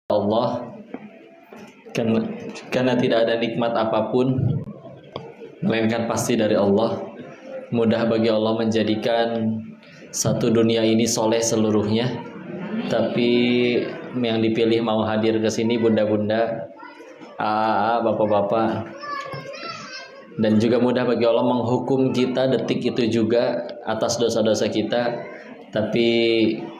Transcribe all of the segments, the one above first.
Allah, karena tidak ada nikmat apapun melainkan pasti dari Allah. Mudah bagi Allah menjadikan satu dunia ini soleh seluruhnya, tapi yang dipilih mau hadir ke sini bunda-bunda, bapak-bapak, dan juga mudah bagi Allah menghukum kita detik itu juga atas dosa-dosa kita. Tapi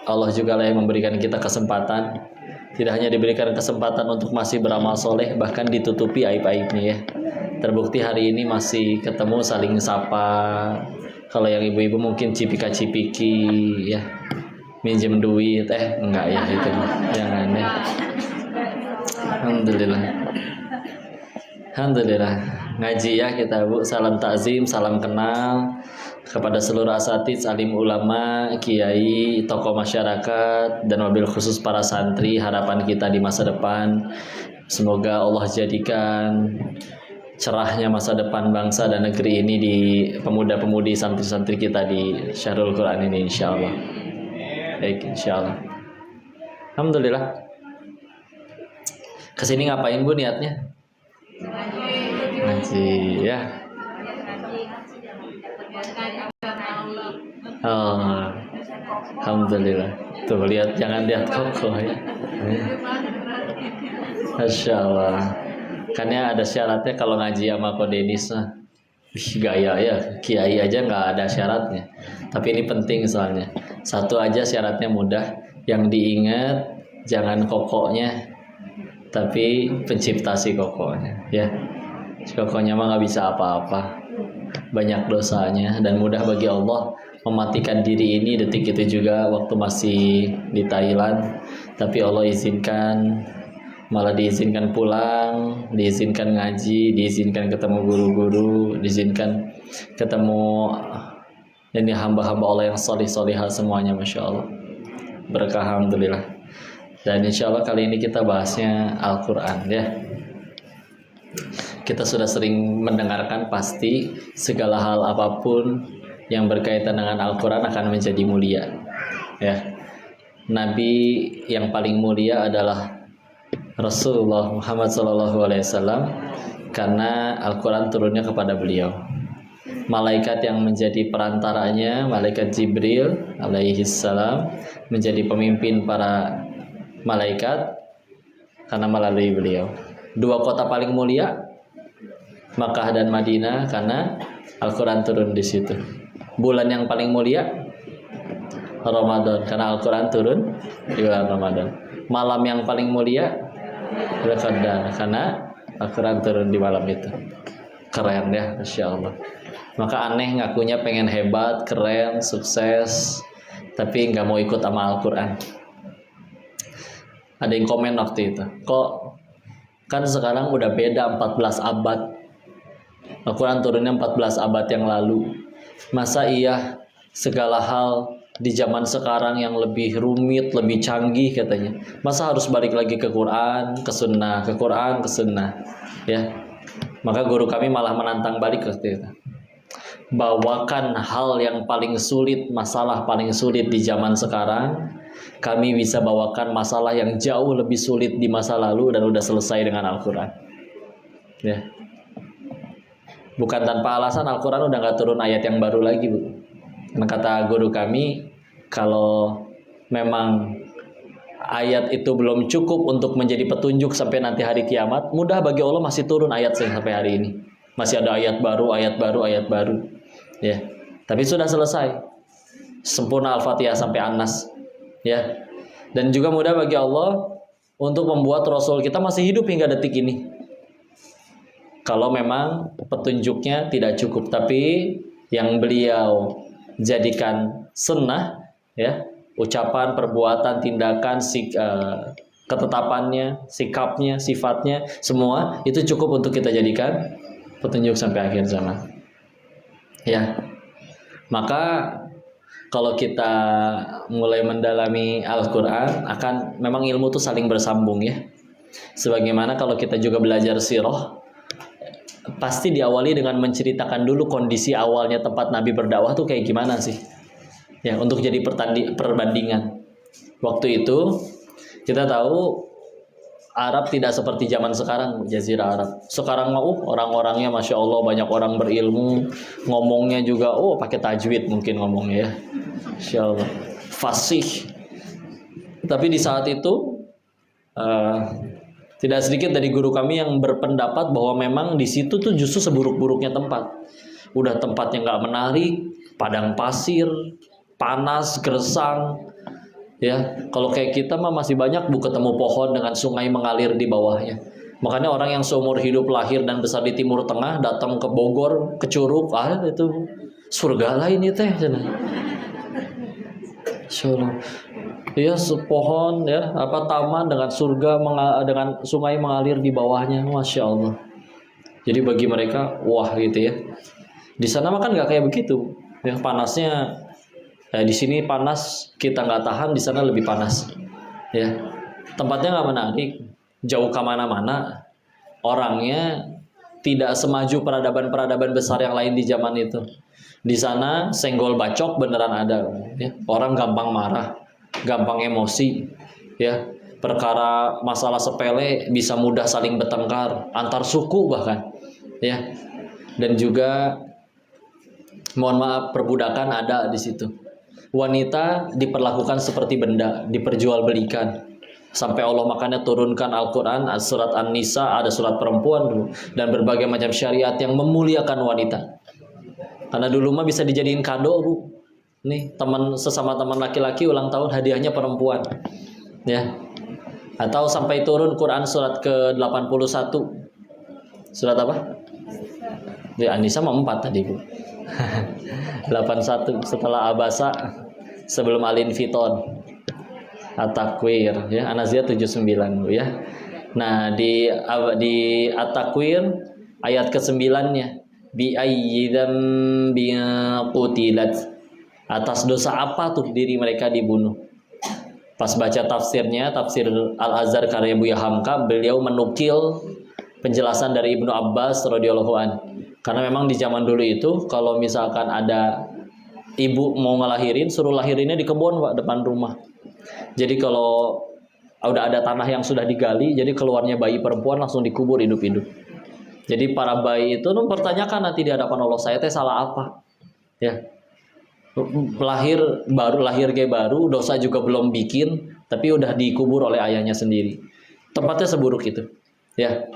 Allah juga lah yang memberikan kita kesempatan. Tidak hanya diberikan kesempatan untuk masih beramal soleh, bahkan ditutupi aib-aibnya ya. Terbukti hari ini masih ketemu saling sapa. Kalau yang ibu-ibu mungkin cipika-cipiki ya, minjem duit, enggak ya itu, jangan ya. Alhamdulillah ngaji ya kita Bu. Salam takzim, salam kenal kepada seluruh asatidz, alim ulama, kiai, tokoh masyarakat, dan wabil khusus para santri. Harapan kita di masa depan, semoga Allah jadikan cerahnya masa depan bangsa dan negeri ini di pemuda-pemudi santri-santri kita di Syahrul Quran ini, insyaallah. Baik, insyaallah. Alhamdulillah. Kesini ngapain Bu niatnya? Ngaji ya. Oh, alhamdulillah. Tuh lihat, jangan lihat kokoh ya. Masya Allah. Kan ya ada syaratnya kalau ngaji sama Ko Denis. Gaya ya, kiai aja nggak ada syaratnya. Tapi ini penting soalnya. Satu aja syaratnya mudah. Yang diingat jangan kokoknya, tapi pencipta si kokoknya. Ya, si kokoknya mah nggak bisa apa-apa. Banyak dosanya dan mudah bagi Allah mematikan diri ini detik itu juga waktu masih di Thailand. Tapi Allah izinkan, malah diizinkan pulang, diizinkan ngaji, diizinkan ketemu guru-guru, diizinkan ketemu ini hamba-hamba Allah yang solih-solihah semuanya, Masya Allah. Berkah, alhamdulillah. Dan insya Allah kali ini kita bahasnya Al-Quran ya. Kita sudah sering mendengarkan pasti segala hal apapun yang berkaitan dengan Al-Quran akan menjadi mulia ya. Nabi yang paling mulia adalah Rasulullah Muhammad SAW, karena Al-Quran turunnya kepada beliau. Malaikat yang menjadi perantaranya, malaikat Jibril alaihissalam, menjadi pemimpin para malaikat karena melalui beliau. Dua kota paling mulia, Makkah dan Madinah, karena Al-Quran turun di situ. Bulan yang paling mulia, Ramadan, karena Al-Quran turun di bulan Ramadan. Malam yang paling mulia, Al-Qadar, karena Al-Quran turun di malam itu. Keren ya, Masya Allah. Maka aneh ngakunya pengen hebat, keren, sukses, tapi nggak mau ikut sama Al-Quran. Ada yang komen waktu itu, kok kan sekarang udah beda 14 abad. Al-Quran turunnya 14 abad yang lalu. Masa iya segala hal di zaman sekarang yang lebih rumit, lebih canggih katanya, masa harus balik lagi ke Quran, ke Sunnah, ke Quran, ke Sunnah ya. Maka guru kami malah menantang balik waktu itu. Bawakan hal yang paling sulit, masalah paling sulit di zaman sekarang, kami bisa bawakan masalah yang jauh lebih sulit di masa lalu dan udah selesai dengan Al-Quran ya. Bukan tanpa alasan Al-Quran udah gak turun ayat yang baru lagi Bu. Karena kata guru kami, kalau memang ayat itu belum cukup untuk menjadi petunjuk sampai nanti hari kiamat, mudah bagi Allah masih turun ayat sampai hari ini. Masih ada ayat baru, ayat baru, ayat baru ya. Tapi sudah selesai, sempurna Al-Fatihah sampai An-Nas ya. Dan juga mudah bagi Allah untuk membuat Rasul kita masih hidup hingga detik ini. Kalau memang petunjuknya tidak cukup, tapi yang beliau jadikan sunnah ya, ucapan, perbuatan, tindakan, ketetapannya, sikapnya, sifatnya, semua itu cukup untuk kita jadikan petunjuk sampai akhir zaman ya. Maka kalau kita mulai mendalami Al-Quran, akan memang ilmu itu saling bersambung ya. Sebagaimana kalau kita juga belajar sirah, pasti diawali dengan menceritakan dulu kondisi awalnya tempat Nabi berdakwah tuh kayak gimana sih ya, untuk jadi perbandingan. Waktu itu kita tahu Arab tidak seperti zaman sekarang, Jazirah Arab. Sekarang mah orang-orangnya Masya Allah banyak orang berilmu, ngomongnya juga pakai tajwid mungkin ngomongnya ya, Masya Allah, fasih. Tapi di saat itu tidak sedikit dari guru kami yang berpendapat bahwa memang di situ tuh justru seburuk-buruknya tempat. Udah tempatnya nggak menarik, padang pasir, panas, gersang. Ya, kalau kayak kita mah masih banyak ketemu pohon dengan sungai mengalir di bawahnya. Makanya orang yang seumur hidup lahir dan besar di Timur Tengah datang ke Bogor, ke Curug, itu surga lain itu ya. Surga. Ya, sepohon ya, taman dengan surga dengan sungai mengalir di bawahnya, Masya Allah. Jadi bagi mereka wah gitu ya. Di sana mah kan nggak kayak begitu. Ya, panasnya di sini panas kita nggak tahan, di sana lebih panas. Ya, tempatnya nggak menarik, jauh kemana-mana. Orangnya tidak semaju peradaban-peradaban besar yang lain di zaman itu. Di sana senggol bacok beneran ada. Ya. Orang gampang marah, gampang emosi. Ya, perkara masalah sepele bisa mudah saling bertengkar antar suku bahkan. Ya, dan juga mohon maaf perbudakan ada di situ. Wanita diperlakukan seperti benda, diperjualbelikan. Sampai Allah makanya turunkan Al-Quran, surat An-Nisa, ada surat perempuan dulu, dan berbagai macam syariat yang memuliakan wanita. Karena dulu mah bisa dijadiin kado, Bu. Nih, sesama teman laki-laki ulang tahun hadiahnya perempuan. Ya. Atau sampai turun Quran surat ke-81. Surat apa? Di An-Nisa mah 4 tadi, Bu. 81 setelah Abasa, sebelum Al-Infiton, At-Takwir ya, An-Nazi'at 79 Bu ya. Nah, di At-Takwir ayat ke-9-nya, bi ayyi dzambin qutilat, atas dosa apa tuh diri mereka dibunuh. Pas baca tafsirnya, tafsir Al-Azhar karya Buya Hamka, beliau menukil penjelasan dari Ibnu Abbas radhiyallahu an. Karena memang di zaman dulu itu kalau misalkan ada ibu mau ngelahirin, suruh lahirinnya di kebun, Pak, depan rumah. Jadi kalau udah ada tanah yang sudah digali, jadi keluarnya bayi perempuan langsung dikubur hidup-hidup. Jadi para bayi itu mempertanyakan nanti di hadapan Allah, saya teh salah apa? Ya. Lahir kayak baru, dosa juga belum bikin, tapi udah dikubur oleh ayahnya sendiri. Tempatnya seburuk itu. Ya.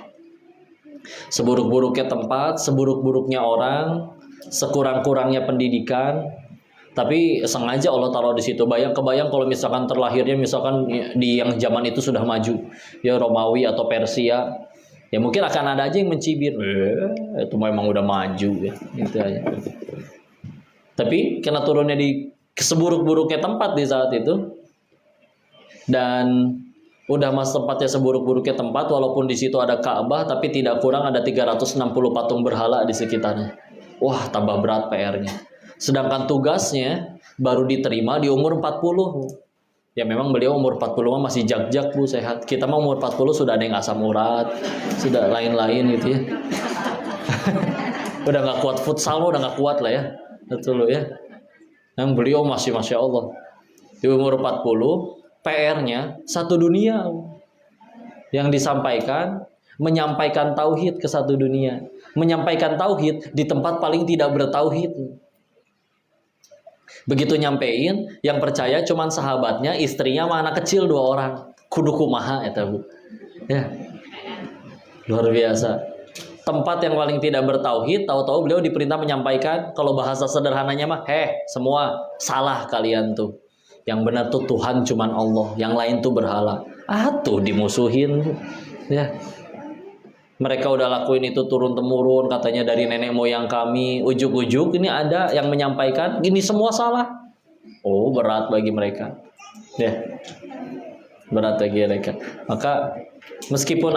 Seburuk-buruknya tempat, seburuk-buruknya orang, sekurang-kurangnya pendidikan, tapi sengaja Allah taruh di situ. Kebayang kalau misalkan terlahirnya misalkan di yang zaman itu sudah maju, ya Romawi atau Persia, ya mungkin akan ada aja yang mencibir, itu memang udah maju ya, gitu aja. Tapi karena turunnya di seburuk-buruknya tempat di saat itu, dan udah mas tempatnya seburuk-buruknya tempat, walaupun di situ ada Ka'bah, tapi tidak kurang ada 360 patung berhala di sekitarnya. Wah, tambah berat PR-nya. Sedangkan tugasnya baru diterima di umur 40. Ya memang beliau umur 40 mah masih jag-jag, Bu, sehat. Kita mah umur 40 sudah ada yang asam urat, sudah lain-lain gitu ya. Udah nggak kuat futsal, udah nggak kuat lah ya. Betul ya. Yang beliau masih Masya Allah. Di umur 40, PR-nya satu dunia yang disampaikan, menyampaikan tauhid ke satu dunia, menyampaikan tauhid di tempat paling tidak bertauhid. Begitu nyampein, yang percaya cuman sahabatnya, istrinya sama anak kecil 2 orang. Kudu kumaha eta, Bu. Ya. Luar biasa. Tempat yang paling tidak bertauhid, tahu-tahu beliau diperintah menyampaikan, kalau bahasa sederhananya mah, semua salah kalian tuh. Yang benar tuh Tuhan cuman Allah, yang lain tuh berhala. Tuh dimusuhin. Ya. Mereka udah lakuin itu turun-temurun, katanya dari nenek moyang kami. Ujuk-ujuk ini ada yang menyampaikan, ini semua salah. Berat bagi mereka. Ya. Berat bagi mereka. Maka meskipun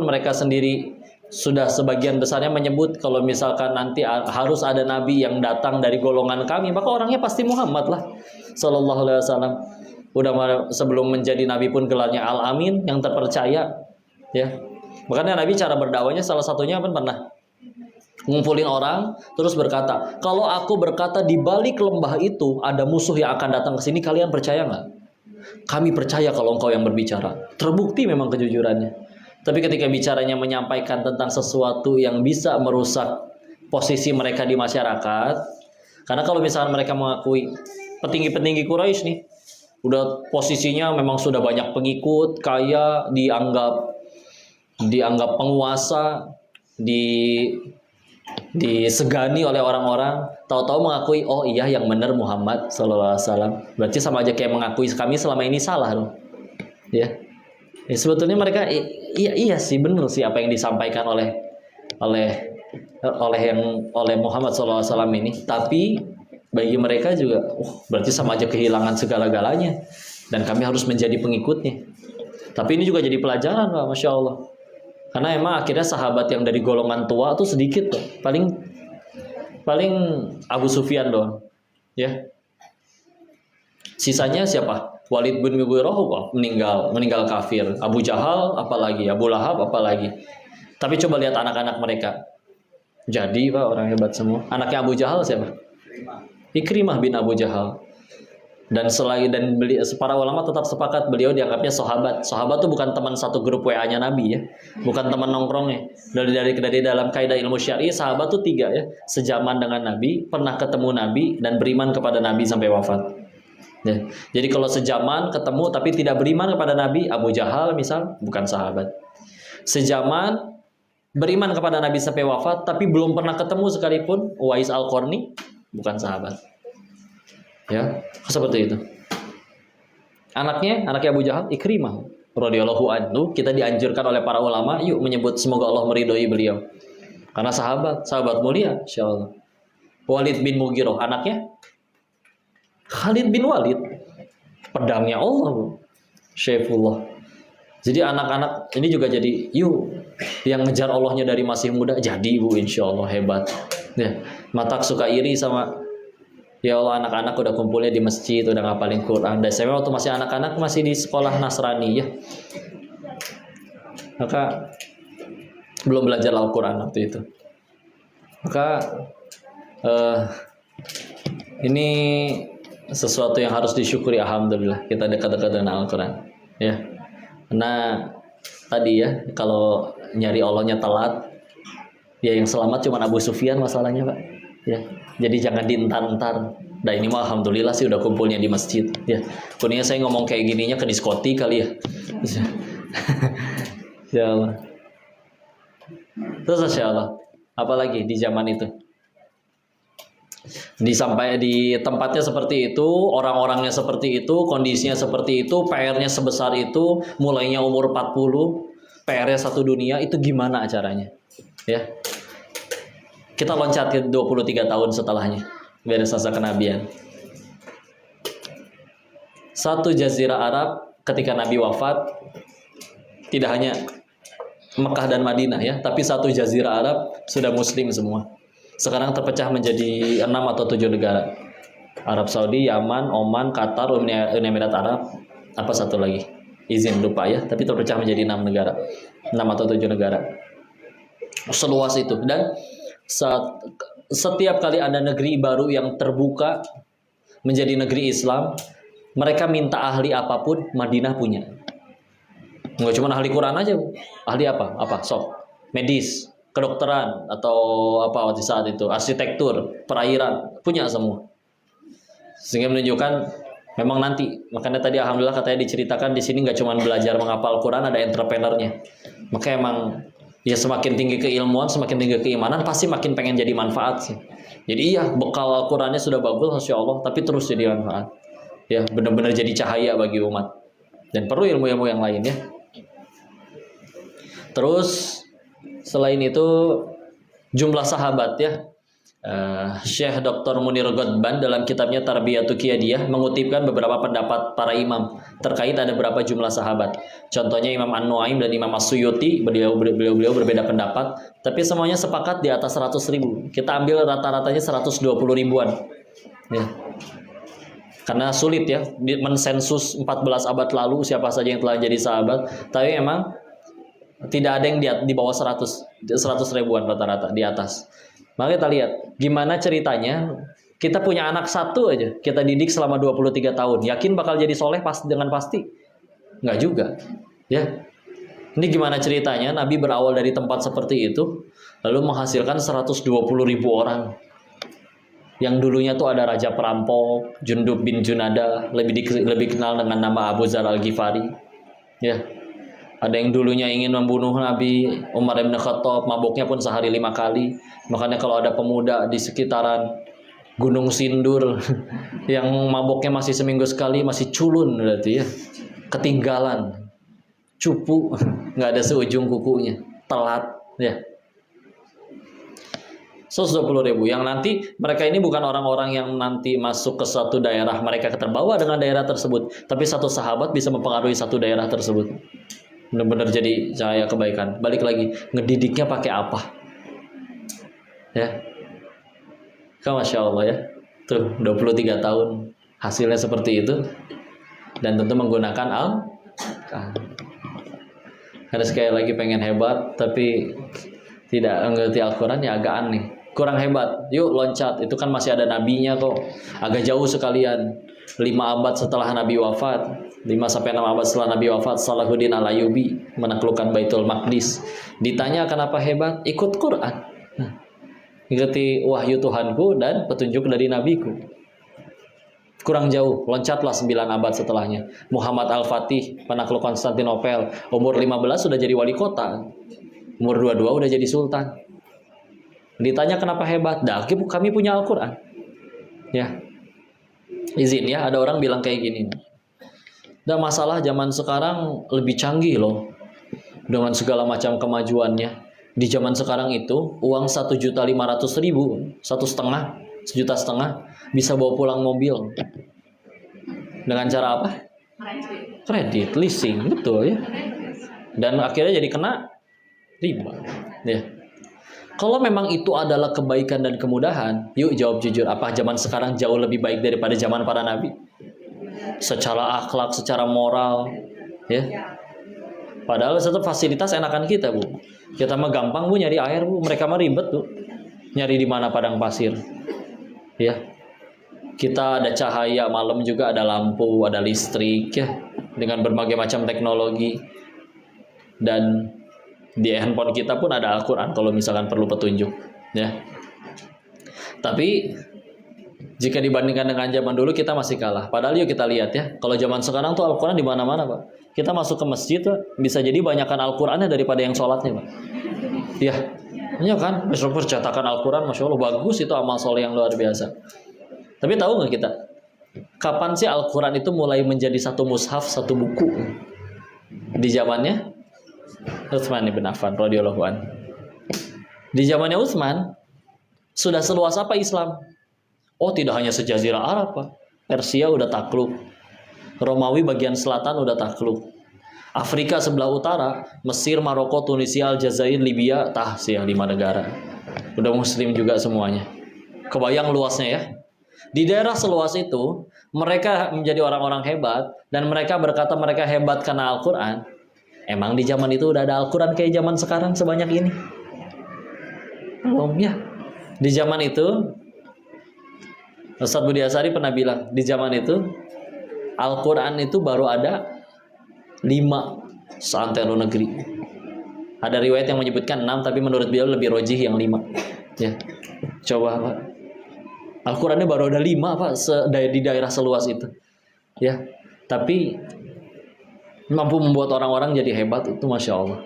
mereka sendiri sudah sebagian besarnya menyebut kalau misalkan nanti harus ada nabi yang datang dari golongan kami, maka orangnya pasti Muhammad lah sallallahu alaihi wasallam. Udah sebelum menjadi nabi pun gelarnya Al-Amin, yang terpercaya, ya. Makanya nabi cara berdakwahnya salah satunya pernah ngumpulin orang terus berkata, kalau aku berkata di balik lembah itu ada musuh yang akan datang ke sini, kalian percaya nggak? kami percaya kalau engkau yang berbicara. Terbukti memang kejujurannya. Tapi ketika bicaranya menyampaikan tentang sesuatu yang bisa merusak posisi mereka di masyarakat, karena kalau misalnya mereka mengakui petinggi-petinggi Quraisy nih, udah posisinya memang sudah banyak pengikut, kaya, dianggap penguasa, disegani oleh orang-orang, tahu-tahu mengakui, oh iya yang benar Muhammad Sallallahu Alaihi Wasallam, berarti sama aja kayak mengakui kami selama ini salah dong, ya. Sebetulnya mereka iya sih, benar sih apa yang disampaikan oleh Muhammad Sallallahu Alaihi Wasallam ini, tapi bagi mereka juga, berarti sama aja kehilangan segala-galanya, dan kami harus menjadi pengikutnya. Tapi ini juga jadi pelajaran, Pak, Masya Allah. Karena emang akhirnya sahabat yang dari golongan tua tuh sedikit tuh. Paling Abu Sufyan doang. Ya. Sisanya siapa? Walid bin Mughirah meninggal kafir. Abu Jahal apalagi, Abu Lahab apalagi. Tapi coba lihat anak-anak mereka. Jadi Pak, orang hebat semua. Anaknya Abu Jahal siapa? Ikrimah bin Abu Jahal. Dan para ulama tetap sepakat beliau dianggapnya sahabat. Sahabat itu bukan teman satu grup WA-nya Nabi ya, bukan teman nongkrongnya. Dari dalam kaidah ilmu syar'i, sahabat itu 3 ya, sezaman dengan Nabi, pernah ketemu Nabi, dan beriman kepada Nabi sampai wafat. Ya. Jadi kalau sezaman ketemu tapi tidak beriman kepada Nabi, Abu Jahal misal, bukan sahabat. Sezaman beriman kepada Nabi sampai wafat tapi belum pernah ketemu sekalipun, Uwais Al-Qarni, bukan sahabat. Ya, seperti itu. Anaknya Abu Jahal, Ikrimah radhiyallahu anhu, kita dianjurkan oleh para ulama, yuk menyebut semoga Allah meridhoi beliau. Karena sahabat mulia, insyaallah. Walid bin Mughirah, anaknya Khalid bin Walid, pedangnya Allah, Syaifullah. Jadi anak-anak ini juga jadi, yuk yang ngejar Allahnya dari masih muda, jadi Bu, insyaallah hebat. Ya, Matak suka iri sama, ya Allah, anak-anak udah kumpulnya di masjid, udah ngapalin Quran. Dan saya waktu masih anak-anak masih di sekolah Nasrani ya, maka belum belajar Al-Quran waktu itu. Maka ini sesuatu yang harus disyukuri, alhamdulillah kita dekat-dekat dengan Al-Quran ya. Karena tadi ya, kalau nyari Allahnya telat, ya yang selamat cuma Abu Sufyan masalahnya Pak ya. Jadi jangan dientar-entar. Nah ini mah alhamdulillah sih udah kumpulnya di masjid ya. Kuning saya ngomong kayak gininya ke diskotik kali ya. Ya Allah. Terus Masya Allah, apalagi di zaman itu, sampai di tempatnya seperti itu, orang-orangnya seperti itu, kondisinya seperti itu, PR-nya sebesar itu, mulainya umur 40, PR-nya satu dunia, itu gimana acaranya ya. Kita loncat ke 23 tahun setelahnya, beres masa kenabian. Satu jazirah Arab ketika Nabi wafat, tidak hanya Mekah dan Madinah ya, tapi satu jazirah Arab sudah muslim semua. Sekarang terpecah menjadi 6 atau 7 negara. Arab Saudi, Yaman, Oman, Qatar, Uni Emirat Arab, apa satu lagi? Izin lupa ya, tapi terpecah menjadi 6 negara. 6 atau 7 negara. Seluas itu. Dan setiap kali ada negeri baru yang terbuka menjadi negeri Islam, mereka minta ahli apapun, Madinah punya. Nggak cuma ahli Quran aja, ahli apa? Medis, kedokteran, atau apa di saat itu, arsitektur, perairan, punya semua. Sehingga menunjukkan memang nanti, makanya tadi alhamdulillah katanya diceritakan di sini nggak cuma belajar menghafal Quran, ada entrepreneurnya. Maka emang ya semakin tinggi keilmuan, semakin tinggi keimanan, pasti makin pengen jadi manfaat sih. Jadi iya, bekal Qurannya sudah bagus, Masya Allah, tapi terus jadi manfaat. Ya, benar-benar jadi cahaya bagi umat. Dan perlu ilmu-ilmu yang lain ya. Terus selain itu jumlah sahabat ya. Syekh Dr. Munir Ghadban dalam kitabnya Tarbiyatu Qiyadiyah mengutipkan beberapa pendapat para imam terkait ada berapa jumlah sahabat. Contohnya Imam An-Nuaim dan Imam As-Suyuti, beliau berbeda pendapat, tapi semuanya sepakat di atas 100.000. Kita ambil rata-ratanya 120 ribuan. Ya. Karena sulit ya mensensus 14 abad lalu siapa saja yang telah jadi sahabat, tapi memang tidak ada yang di bawah 100 ribuan rata-rata di atas. Maka kita lihat gimana ceritanya Kita punya anak satu aja, kita didik selama 23 tahun. Yakin bakal jadi soleh dengan pasti? Nggak juga. Ya. Ini gimana ceritanya? Nabi berawal dari tempat seperti itu, lalu menghasilkan 120.000 orang. Yang dulunya tuh ada raja perampok, Jundub bin Junada, lebih kenal dengan nama Abu Dzar Al-Ghifari. Ya. Ada yang dulunya ingin membunuh Nabi, Umar bin Khattab, mabuknya pun sehari 5 kali. Makanya kalau ada pemuda di sekitaran Gunung Sindur yang mabuknya masih seminggu sekali, masih culun berarti ya, ketinggalan, cupu, nggak ada seujung kukunya, telat ya. 120.000 yang nanti mereka ini bukan orang-orang yang nanti masuk ke suatu daerah mereka terbawa dengan daerah tersebut, tapi satu sahabat bisa mempengaruhi satu daerah tersebut, benar-benar jadi cahaya kebaikan. Balik lagi, ngedidiknya pakai apa ya? Masya Allah ya, tuh 23 tahun hasilnya seperti itu, dan tentu menggunakan Karena sekali lagi pengen hebat tapi tidak mengerti Al-Quran ya agak aneh, kurang hebat. Yuk loncat, itu kan masih ada nabinya kok, agak jauh sekalian. 5 abad setelah Nabi wafat, 5-6 abad setelah Nabi wafat, Salahuddin Al-Ayyubi menaklukkan Baitul Maqdis. Ditanya kenapa hebat? Ikut Quran. Ikuti wahyu Tuhanku dan petunjuk dari nabiku. Kurang jauh, loncatlah 9 abad setelahnya. Muhammad Al-Fatih penakluk Konstantinopel, umur 15 sudah jadi wali kota, umur 22 udah jadi sultan. Ditanya kenapa hebat? Dah, kami punya Al-Quran. Ya, izin ya, ada orang bilang kayak gini. Dan masalah zaman sekarang lebih canggih loh, dengan segala macam kemajuannya. Di zaman sekarang itu uang 1.500.000, 1,5 juta bisa bawa pulang mobil. Dengan cara apa? Kredit, leasing, betul ya. Dan akhirnya jadi kena riba. Ya. Kalau memang itu adalah kebaikan dan kemudahan, yuk jawab jujur, apa zaman sekarang jauh lebih baik daripada zaman para nabi? Secara akhlak, secara moral, ya. Padahal satu fasilitas enakan kita, Bu. Kita mah gampang, Bu, nyari air, Bu. Mereka mah ribet, Bu. Nyari di mana padang pasir. Ya. Kita ada cahaya, malam juga ada lampu, ada listrik ya, dengan berbagai macam teknologi. Dan di handphone kita pun ada Al-Qur'an kalau misalkan perlu petunjuk, ya. Tapi jika dibandingkan dengan zaman dulu kita masih kalah. Padahal yuk kita lihat ya, kalau zaman sekarang tuh Al-Qur'an di mana-mana, Pak. Kita masuk ke masjid tuh bisa jadi banyakan Al-Qur'annya daripada yang sholatnya, Pak. Ya, iya kan? Besok percetakan Al-Qur'an, Masya Allah, bagus itu, amal soleh yang luar biasa. Tapi tahu nggak kita, kapan sih Al-Qur'an itu mulai menjadi satu mushaf, satu buku? Di zamannya Utsman bin Affan radhiyallahu anhu. Di zamannya Utsman sudah seluas apa Islam? Oh, tidak hanya sejazirah Arab, Pak. Persia udah takluk, Romawi bagian selatan udah takluk, Afrika sebelah utara, Mesir, Maroko, Tunisia, Aljazair, Libya, sih 5 negara. Udah muslim juga semuanya. Kebayang luasnya ya. Di daerah seluas itu, mereka menjadi orang-orang hebat, dan mereka berkata mereka hebat karena Al-Quran. Emang di zaman itu udah ada Al-Quran kayak zaman sekarang sebanyak ini? Belum ya. Di zaman itu, Ustaz Budi Asari pernah bilang, di zaman itu Al-Quran itu baru ada 5 seantero negeri. Ada riwayat yang menyebutkan 6, tapi menurut beliau lebih rojih yang 5. Ya, coba Pak, Al-Qurannya baru ada 5 Pak di daerah seluas itu. Ya, tapi mampu membuat orang-orang jadi hebat itu, Masya Allah.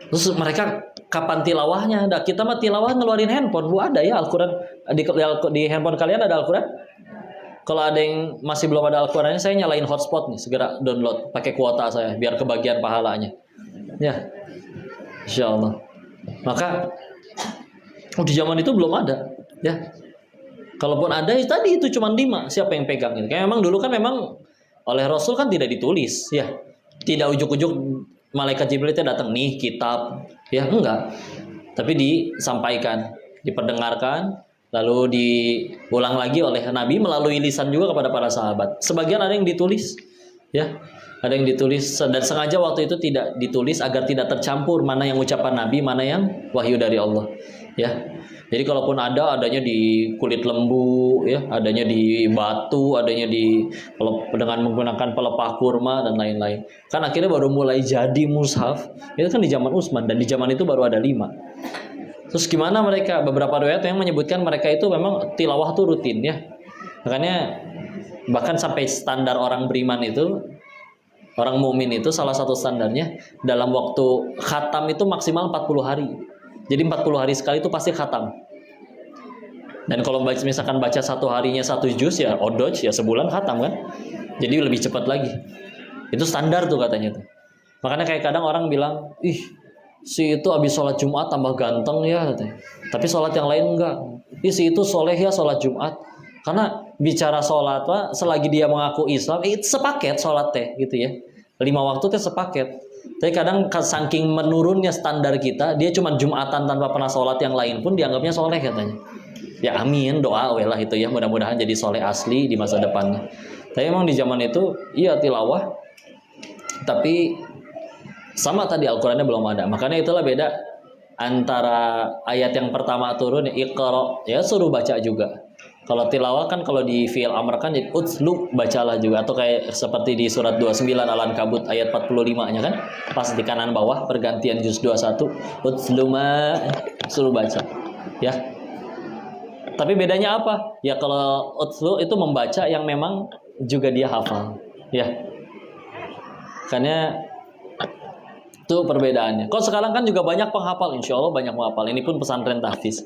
Terus mereka kapan tilawahnya? Kita mah tilawah ngeluarin handphone, Bu, ada ya Al-Quran di handphone kalian ada Al-Quran? Kalau ada yang masih belum ada Al-Qurannya, saya nyalain hotspot nih, segera download pakai kuota saya biar kebagian pahalanya. Ya, Insya Allah. Maka di zaman itu belum ada, ya. Kalaupun ada, tadi itu cuma 5. Siapa yang pegang? Kayak memang dulu kan memang oleh Rasul kan tidak ditulis, ya. Tidak ujuk-ujuk malaikat Jibril itu datang nih kitab, ya enggak. Tapi disampaikan, diperdengarkan. Lalu diulang lagi oleh Nabi melalui lisan juga kepada para sahabat. Sebagian ada yang ditulis, ya. Ada yang ditulis dan sengaja waktu itu tidak ditulis agar tidak tercampur mana yang ucapan Nabi, mana yang wahyu dari Allah. Ya. Jadi kalaupun adanya di kulit lembu, ya, adanya di batu, adanya dengan menggunakan pelepah kurma dan lain-lain. Kan akhirnya baru mulai jadi mushaf. Itu kan di zaman Utsman dan di zaman itu baru ada 5. Terus gimana mereka? Beberapa riwayat yang menyebutkan mereka itu memang tilawah tuh rutin ya. Makanya bahkan sampai standar orang beriman itu, orang mukmin itu salah satu standarnya dalam waktu khatam itu maksimal 40 hari. Jadi 40 hari sekali itu pasti khatam. Dan kalau misalkan baca satu harinya 1 juz ya odoj ya sebulan khatam kan. Jadi lebih cepat lagi. Itu standar tuh katanya tuh. Makanya kayak kadang orang bilang, ih si itu habis sholat Jumat tambah ganteng ya katanya. Tapi sholat yang lain enggak. Ih si itu soleh ya sholat Jumat. Karena bicara sholat Pak, selagi dia mengaku Islam, itu sepaket sholat teh gitu ya. 5 waktu teh sepaket. Tapi kadang saking menurunnya standar kita, dia cuma Jumatan tanpa pernah sholat yang lain pun dianggapnya soleh katanya. Ya amin, doa lah itu ya, mudah-mudahan jadi soleh asli di masa depannya. Tapi memang di zaman itu, iya tilawah, tapi sama tadi Al-Qurannya belum ada. Makanya itulah beda antara ayat yang pertama turun, Iqra, ya suruh baca juga. Kalau tilawah kan kalau di fi'il amr kan jadi utslu, bacalah juga. Atau kayak seperti di surat 29 Al-Ankabut ayat 45-nya kan, pas di kanan bawah pergantian juz 21, utslu ma, suruh baca. Ya. Tapi bedanya apa? Ya kalau utslu itu membaca yang memang juga dia hafal. Ya. Karena itu perbedaannya. Kalau sekarang kan juga banyak penghafal, insya Allah banyak penghafal. Ini pun pesantren tahfiz.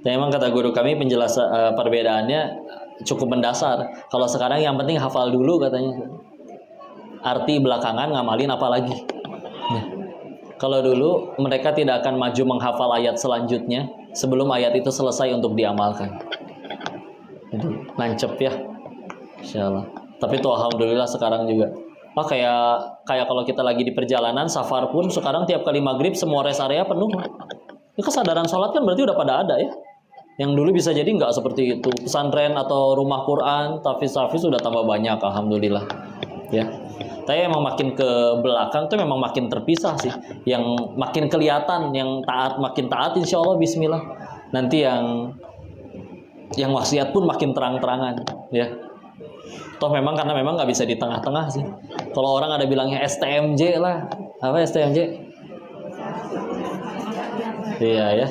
Dan memang kata guru kami penjelasan perbedaannya cukup mendasar. Kalau sekarang yang penting hafal dulu katanya. Arti belakangan ngamalin apalagi. Nah, kalau dulu mereka tidak akan maju menghafal ayat selanjutnya sebelum ayat itu selesai untuk diamalkan. Jadi nancep ya, insya Allah. Tapi tuh alhamdulillah sekarang juga. Oh kayak kalau kita lagi di perjalanan safar pun sekarang tiap kali maghrib semua rest area penuh. Ya, kesadaran sholat kan berarti udah pada ada ya. Yang dulu bisa jadi nggak seperti itu. Pesantren atau rumah Quran, tahfiz sudah tambah banyak alhamdulillah. Ya. Tapi emang makin ke belakang tuh memang makin terpisah sih. Yang makin kelihatan, yang taat makin taat insya Allah bismillah. Nanti yang wasiat pun makin terang-terangan ya. Toh memang karena memang nggak bisa di tengah-tengah sih. Kalau orang ada bilangnya STMJ lah. Apa STMJ? Iya ya.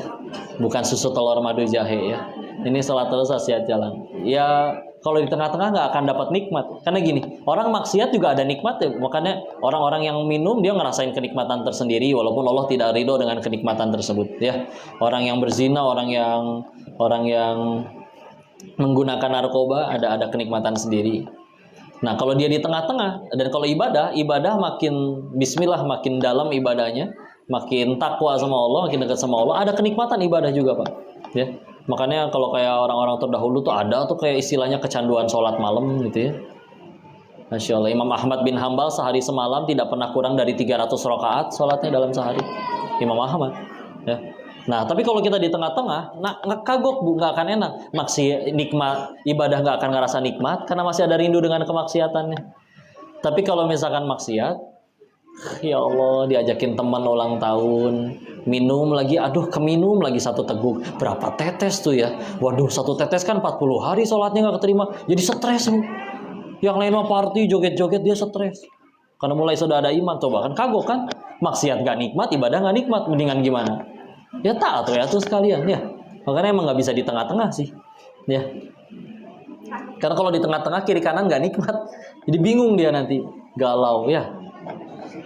Bukan susu telur madu jahe ya. Ini salat terus wasiat jalan. Ya kalau di tengah-tengah nggak akan dapat nikmat. Karena gini, orang maksiat juga ada nikmat ya. Makanya orang-orang yang minum dia ngerasain kenikmatan tersendiri walaupun Allah tidak ridho dengan kenikmatan tersebut ya. Orang yang berzina, orang yang menggunakan narkoba ada kenikmatan sendiri. Nah, kalau dia di tengah-tengah dan kalau ibadah makin bismillah, makin dalam ibadahnya, makin takwa sama Allah, makin dekat sama Allah, ada kenikmatan ibadah juga, Pak. Ya. Makanya kalau kayak orang-orang terdahulu tuh ada tuh kayak istilahnya kecanduan sholat malam gitu ya. Masya Allah, Imam Ahmad bin Hambal sehari semalam tidak pernah kurang dari 300 rakaat sholatnya dalam sehari. Imam Ahmad. Ya. Nah, tapi kalau kita di tengah-tengah, kagok bu, nggak akan enak. Nikmat ibadah nggak akan ngerasa nikmat karena masih ada rindu dengan kemaksiatannya. Tapi kalau misalkan maksiat, ya Allah diajakin teman ulang tahun, minum lagi, aduh keminum lagi 1 teguk, berapa tetes tuh ya? Waduh 1 tetes kan 40 hari sholatnya nggak keterima, jadi stres bu. Yang lain mah party joget-joget dia stres. Karena mulai sudah ada iman, coba kan kagok kan? Maksiat nggak nikmat, ibadah nggak nikmat, mendingan gimana? Ya taat ya tuh sekalian ya. Makanya emang nggak bisa di tengah-tengah sih. Ya. Karena kalau di tengah-tengah kiri kanan nggak nikmat, jadi bingung dia nanti, galau ya.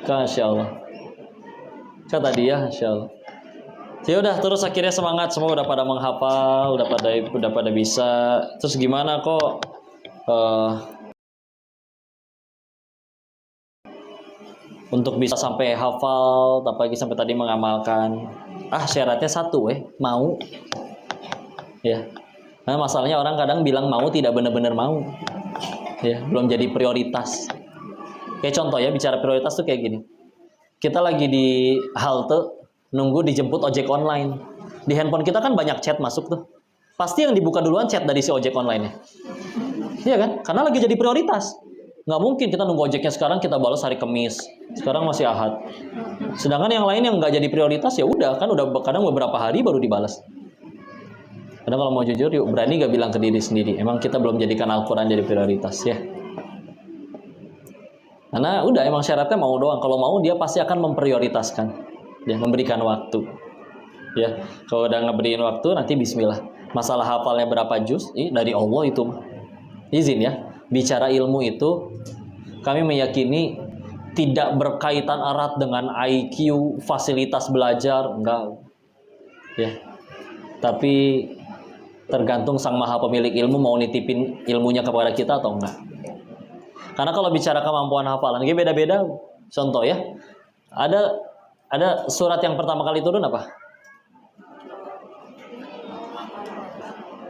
Masya Allah. Kata dia, Masya Allah. Ya udah terus akhirnya semangat semua udah pada menghafal, udah pada bisa. Terus gimana kok? Untuk bisa sampai hafal, apalagi sampai tadi mengamalkan. Syaratnya 1 mau. Ya. Nah, masalahnya orang kadang bilang mau tidak benar-benar mau. Ya, belum jadi prioritas. Kayak contoh ya, bicara prioritas tuh kayak gini. Kita lagi di halte nunggu dijemput ojek online. Di handphone kita kan banyak chat masuk tuh. Pasti yang dibuka duluan chat dari si ojek online-nya. Iya kan? Karena lagi jadi prioritas. Nggak mungkin kita nunggu ojeknya sekarang kita balas hari Kamis. Sekarang masih Ahad. Sedangkan yang lain yang nggak jadi prioritas ya udah kan udah kadang beberapa hari baru dibalas. Karena kalau mau jujur yuk berani gak bilang ke diri sendiri. Emang kita belum jadikan Al-Quran jadi prioritas ya. Karena udah emang syaratnya mau doang. Kalau mau dia pasti akan memprioritaskan. Ya, memberikan waktu. Ya, kalau udah ngeberiin waktu nanti bismillah. Masalah hafalnya berapa juz? Dari Allah itu. Izin ya. Bicara ilmu itu kami meyakini tidak berkaitan erat dengan IQ, fasilitas belajar, enggak. Ya. Tapi tergantung sang maha pemilik ilmu mau nitipin ilmunya kepada kita atau enggak. Karena kalau bicara kemampuan hafalan, ini beda-beda. Contoh ya, ada surat yang pertama kali turun apa?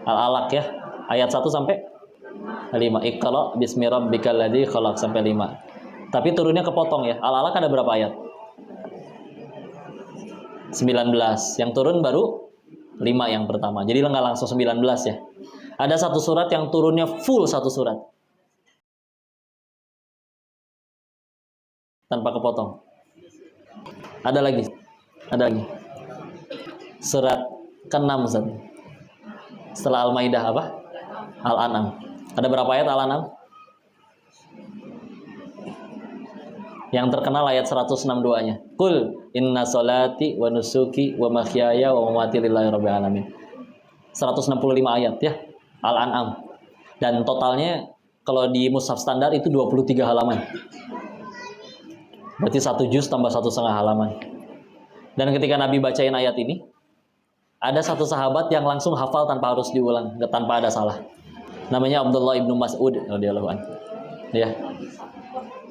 Al-Alaq ya, ayat 1 sampai 5. Iqra bismi rabbikal ladzi khalaq sampai 5. Tapi turunnya kepotong ya. Al-Alaq ada berapa ayat? 19. Yang turun baru 5 yang pertama. Jadi nggak langsung 19 ya. Ada satu surat yang turunnya full satu surat. Tanpa kepotong. Ada lagi. Surat ke-6 Ustaz. Setelah Al-Maidah apa? Al-An'am. Ada berapa ayat Al-An'am? Yang terkenal ayat 162-nya. Qul inna sholati wa nusuki wa mahyaya wa mamati lillahi rabbil alamin. 165 ayat ya. Al-An'am. Dan totalnya kalau di mushaf standar itu 23 halaman. Berarti 1 juz tambah 1,5 halaman. Dan ketika Nabi bacain ayat ini, ada satu sahabat yang langsung hafal tanpa harus diulang, tanpa ada salah. Namanya Abdullah ibnu Mas'ud radhiyallahu anhu. Ya.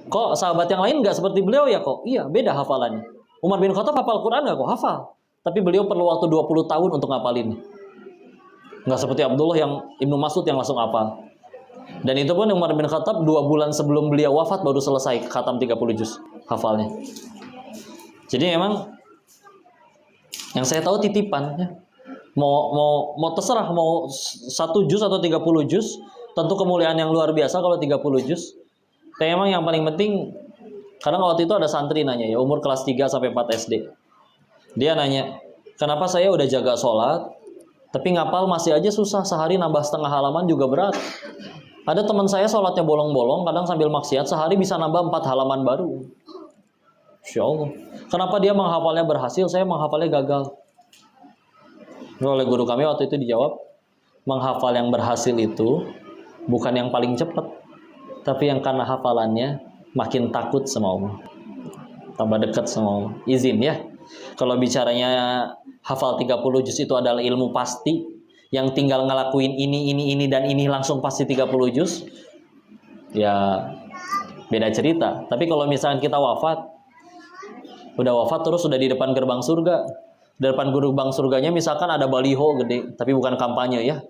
Kok sahabat yang lain nggak seperti beliau ya kok? Iya, beda hafalannya. Umar bin Khattab hafal Quran nggak kok? Hafal. Tapi beliau perlu waktu 20 tahun untuk ngapalin. Nggak seperti Abdullah yang Ibnu Mas'ud yang langsung hafal. Dan itu pun Umar bin Khattab 2 bulan sebelum beliau wafat baru selesai khatam 30 juz hafalnya. Jadi memang yang saya tahu titipan ya. Mau terserah mau 1 juz atau 30 juz, tentu kemuliaan yang luar biasa kalau 30 juz. Tapi emang yang paling penting, karena waktu itu ada santri nanya ya, umur kelas 3 sampai 4 SD. Dia nanya, kenapa saya udah jaga sholat, tapi ngapal masih aja susah, sehari nambah setengah halaman juga berat. Ada teman saya sholatnya bolong-bolong, kadang sambil maksiat, sehari bisa nambah 4 halaman baru. Insya Allah. Kenapa dia menghafalnya berhasil, saya menghafalnya gagal. Oleh guru kami waktu itu dijawab, menghafal yang berhasil itu bukan yang paling cepat, tapi yang karena hafalannya makin takut sama Allah, tambah dekat sama Allah. Izin ya, kalau bicaranya hafal 30 juz itu adalah ilmu pasti, yang tinggal ngelakuin ini dan ini langsung pasti 30 juz, ya beda cerita. Tapi kalau misalkan kita udah wafat terus sudah di depan gerbang surga, di depan gerbang surganya misalkan ada baliho gede, tapi bukan kampanye ya,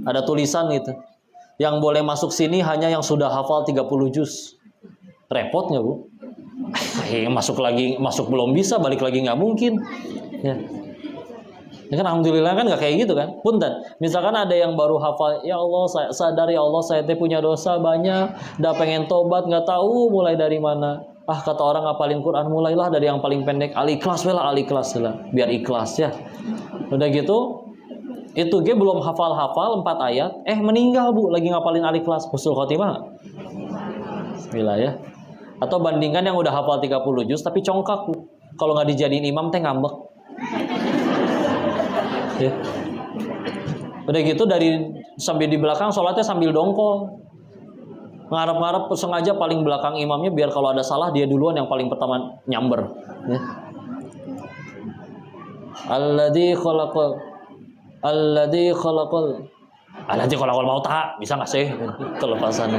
ada tulisan gitu, yang boleh masuk sini hanya yang sudah hafal 30 juz. Repot nggak Bu? Masuk belum bisa, balik lagi nggak mungkin. Ya. Ya kan alhamdulillah kan nggak kayak gitu kan. Punten, misalkan ada yang baru hafal, ya Allah saya sadar ya Allah saya punya dosa banyak, udah pengen tobat nggak tahu mulai dari mana. Kata orang ngapalin Quran mulailah dari yang paling pendek, al-ikhlas lah, biar ikhlas ya. Udah gitu, itu dia belum hafal 4 ayat, meninggal Bu, lagi ngapalin al-ikhlas, husnul khotimah. Bismillah ya. Atau bandingkan yang udah hafal 30 juz tapi congkak Bu. Kalau nggak dijadiin imam teh ngambek. Ya. Udah gitu dari sambil di belakang sholatnya sambil dongkol. Ngarep-ngarep sengaja paling belakang imamnya biar kalau ada salah dia duluan yang paling pertama nyamber. Ya. Alladzi khalaqal mauta, bisa nggak sih kelepasan?